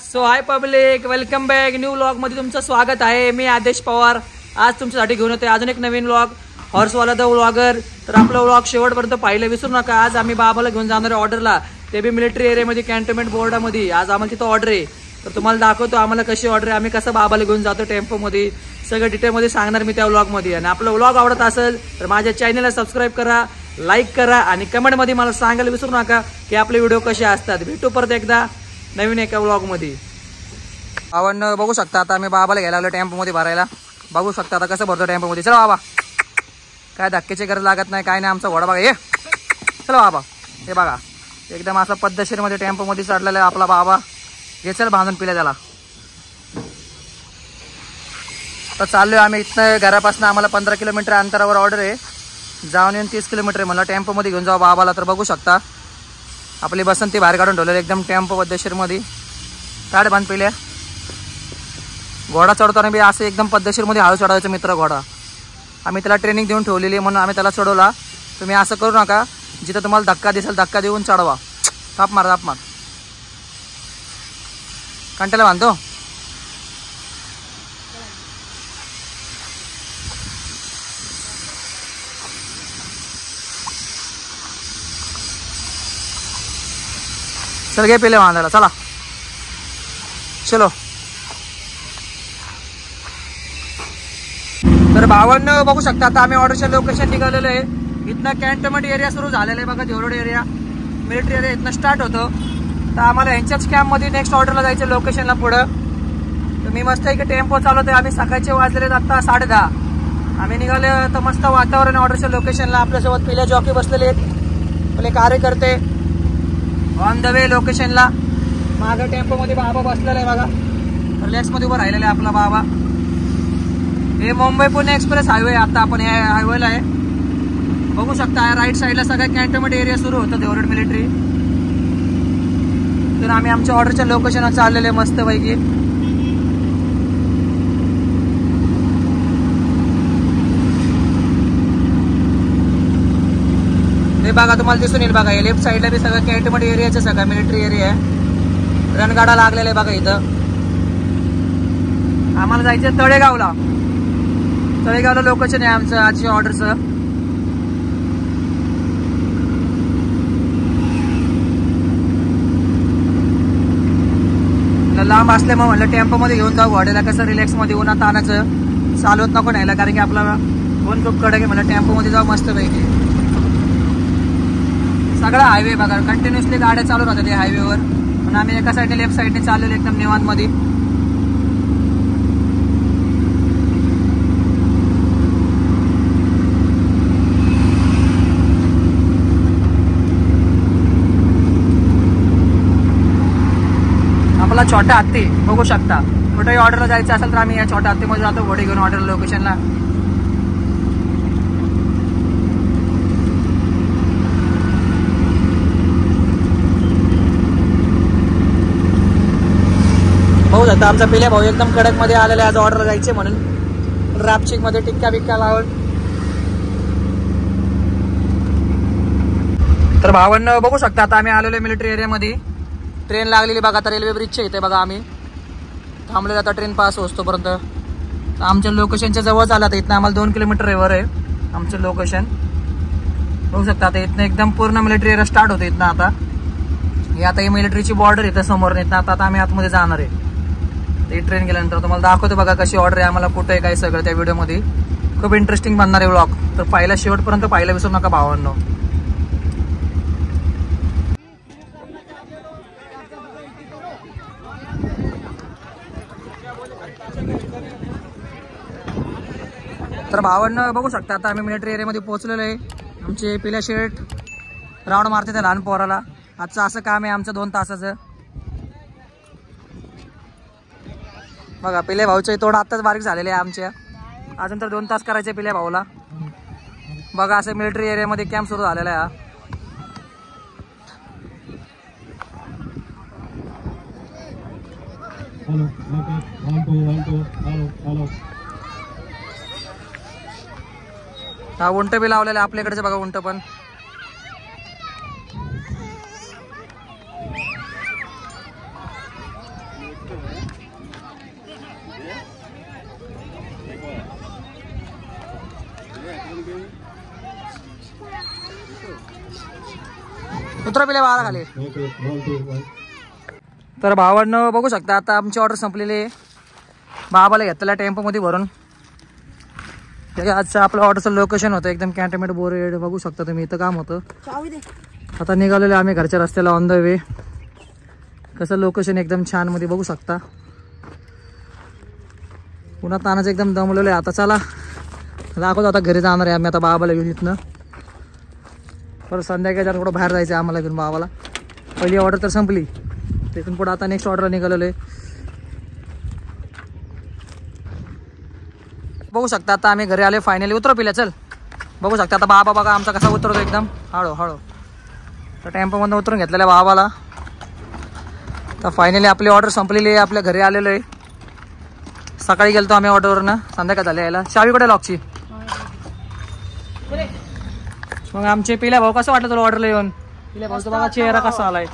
सो hi public, welcome back new vlog मध्ये तुमचं स्वागत आहे. मी आदेश पवार आज तुमच्यासाठी घेऊन येतोय अजून एक नवीन व्लॉग, हॉर्सवाला द व्लॉगर. तर आपलं व्लॉग शेवटपर्यंत पाहिलं विसरू नका. आज आम्ही बाबाला घेऊन जाणार आहे ऑर्डरला, ते बी मिलिटरी एरियामध्ये कॅन्टोन्मेंट बोर्डामध्ये. आज आम्हाला तिथं ऑर्डर आहे, तर तुम्हाला दाखवतो आम्हाला कशी ऑर्डर आहे, आम्ही कसं बाबाला घेऊन जातो टेम्पोमध्ये, सगळं डिटेलमध्ये सांगणार मी त्या व्लॉगमध्ये. आणि आपलं व्लॉग आवडत असेल तर माझ्या चॅनलला सबस्क्राईब करा, लाईक करा आणि कमेंटमध्ये मला सांगायला विसरू नका की आपले व्हिडिओ कसे असतात. भेटू परत एकदा नवीन एका व्लॉगमध्ये. आपण बघू शकता आता आम्ही बाबाला घ्यायला लागलो टेम्पोमध्ये भरायला. बघू शकता आता कसं भरतो टेम्पोमध्ये. चला बाबा, काय धक्क्याची गरज लागत नाही, काय नाही. आमचा घोडा बघा, ये चला बाबा, हे बघा एकदम असा पद्धतशीरमध्ये टेम्पोमध्ये चढलेला आहे आपला बाबा. घेचल बांधून पिल्या त्याला. तर चाललोय आम्ही इथनं घरापासून. आम्हाला 15 किलोमीटर अंतरावर ऑर्डर आहे, जाऊन येऊन 30 किलोमीटर आहे. मला टेम्पोमध्ये घेऊन जाऊ बाबाला. तर बघू शकता आपली बसंती बाहेर काढून ठेवलेली एकदम टेम्पो पद्धतशीरमध्ये. काढ बांध पिल्या. घोडा चढताना बी असं एकदम पद्धतशीरमध्ये हळू चढवायचं मित्र घोडा. आम्ही त्याला ट्रेनिंग देऊन ठेवलेली आहे म्हणून आम्ही त्याला चढवला. तुम्ही असं करू नका, जिथं तुम्हाला धक्का दिसेल धक्का देऊन चढवा. थाप मार थाप मार, कंटाला बांधतो. चल घे पेले बांधायला, चला चलो. तर भावांनो बघू शकता आता आम्ही ऑर्डरच्या लोकेशन निघालेलो आहे. इथनं कॅन्टोन्मेंट एरिया सुरू झालेला आहे बघा. देवरोड एरिया मिलिटरी एरिया इथनं स्टार्ट होतो. तर आम्हाला ह्यांच्याच कॅम्पमध्ये नेक्स्ट ऑर्डरला जायचं लोकेशनला पुढं. तर मी मस्त एक टेम्पो चालवतोय. आम्ही सकाळचे वाजलेले आता 10:30. आम्ही निघाले तर मस्त वातावरण ऑर्डरच्या लोकेशनला. आपल्यासोबत पहिल्या जॉकी बसलेले आहेत, आपले कार्यकर्ते ऑन द वे लोकेशनला. मागं टेम्पोमध्ये बाबा बसलेला आहे बघा, रिलॅक्समध्ये उभं राहिलेला आहे आपला बाबा. हे मुंबई पुणे एक्सप्रेस हायवे. आता आपण या हायवेला आहे, बघू शकता राईट साईडला सगळं कॅन्टोन्मेंट एरिया सुरू होतं देवरोड मिलिटरी. तर आम्ही आमच्या ऑर्डरच्या लोकेशनवर चाललेले मस्त पैकी. हे बघा तुम्हाला दिसून येईल बघा, हे लेफ्ट साईडला बी सगळं कॅन्टोन्मेंट एरियाचं सगळं मिलिटरी एरिया आहे. रणगाडा लागलेला आहे बघा इथं. आम्हाला जायचं तळेगावला. तळेगावला लोकेशन आहे आमचं आजच्या ऑर्डरचं. लांब असल्यामुळे म्हणलं टेम्पोमध्ये घेऊन जाऊ घोड्याला, कसं रिलॅक्समध्ये उन्हात आणायचं चालवत नको न्यायला, कारण की आपला ऊन खूप कडक आहे. म्हणलं टेम्पोमध्ये जाऊ मस्त पैकी. सगळा हायवे बघा, कंटिन्युअसली गाड्या चालू राहतात या हायवेवर. पण आम्ही एका साईडने लेफ्ट साईडने चाललेलो एकदम निवांतमध्ये. आपला छोटा हत्ती बघू शकता. कुठेही ऑर्डरला जायचं असेल तर आम्ही या छोट्या हत्तीमध्ये जातो घोडे घेऊन ऑर्डर लोकेशनला. भाऊ जाता आमचा पिल्या भाऊ एकदम कडक मध्ये आलेला आज ऑर्डर जायचे म्हणून. रापचिक मध्ये टिक्का बिक्का लावून. तर भावांना बघू शकता आता आम्ही आलेलो मिलिटरी एरियामध्ये. ट्रेन लागलेली बघा, आता रेल्वे ब्रिजच्या इथे बघा आम्ही थांबलेलो. आता ट्रेन पास होतोपर्यंत आमच्या लोकेशनच्या जवळ आला. तर इथनं आम्हाला 2 किलोमीटर वर आहे आमचं लोकेशन. बघू शकता आता इथनं एकदम पूर्ण मिलिटरी एरिया स्टार्ट होतं इथनं. आता ही आता ही मिलिटरीची बॉर्डर इथं समोर. इथनं आता आम्ही आतमध्ये जाणार आहे. ही ट्रेन गेल्यानंतर तुम्हाला दाखवतो बघा कशी ऑर्डर आहे, आम्हाला कुठं आहे काय सगळं त्या व्हिडिओमध्ये. खूप इंटरेस्टिंग बनणार आहे व्लॉग. तर पाहिला शेवटपर्यंत पाहायला विसरू नका भावांनो. तर भावांना बघू शकता आता आम्ही मिलिटरी एरियामध्ये पोहोचलेलो आहे. आमचे पिल्या शेट राऊंड मारते त्या लहान पोराला. आजचं असं काम आहे आमचं 2 तासाचं. बघा पिल्या भाऊचे तोंड आत्ताच बारीक झालेले आहे आमच्या. अजून तर 2 तास करायचे पिल्या भाऊला. बघा असं मिलिटरी एरियामध्ये कॅम्प सुरू झालेला आहे. हा उंट बी लावलेलं आपल्याकडचे बघा उंट पण. उतरा पिल्या बाळा खाली. तर भावांनो बघू शकता आता आमची ऑर्डर संपलेली आहे. बाबाला घेतलेला टेम्पो मध्ये भरून. आजचं आपलं ऑर्डरचं लोकेशन होतं एकदम कॅन्टोन्मेंट बोरेड. बघू शकता तुम्ही इथं काम होतं. आता निघालेलो आम्ही घरच्या रस्त्याला ऑन द वे. कसं लोकेशन एकदम छान मध्ये बघू शकता. पुन्हा तानाचं एकदम दमलेलं आहे. आता चला दाखवतो आता घरी जाणार आहे आम्ही आता बाबाला घेऊन इथनं. परत संध्याकाळी जरा थोडं बाहेर जायचं आहे आम्हाला घेऊन बाबाला. पहिली ऑर्डर तर संपली. तिथून पुढे आता नेक्स्ट ऑर्डर निघालेलो आहे. बघू शकता आता आम्ही घरी आले फायनली. उतरो पिल्या चल. बघू शकता आता बाबा बघा आमचा कसा उतरतो एकदम हळू हळू. तर टेम्पोमधून उतरून घेतलेल्या बाबाला. तर फायनली आपली ऑर्डर संपलेली आहे. आपल्या घरी आलेलो आहे. सकाळी गेलतो आम्ही ऑर्डरवरनं. संध्याकाळ झाली यायला. चावी लॉकची. मग आमचे पिल्या भाऊ कसं वाटलं तुला ऑर्डरला येऊन? पिल्या भाऊचा बघा चेहरा कसा आलाय.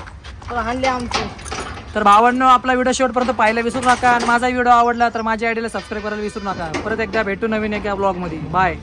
तर भावांनो आपला व्हिडिओ शेवटपर्यंत पाहायला विसरू नका. आणि माझा व्हिडिओ आवडला तर माझ्या आयडीला सबस्क्राईब करायला विसरू नका. परत एकदा भेटू नवीन एका ब्लॉगमध्ये. बाय.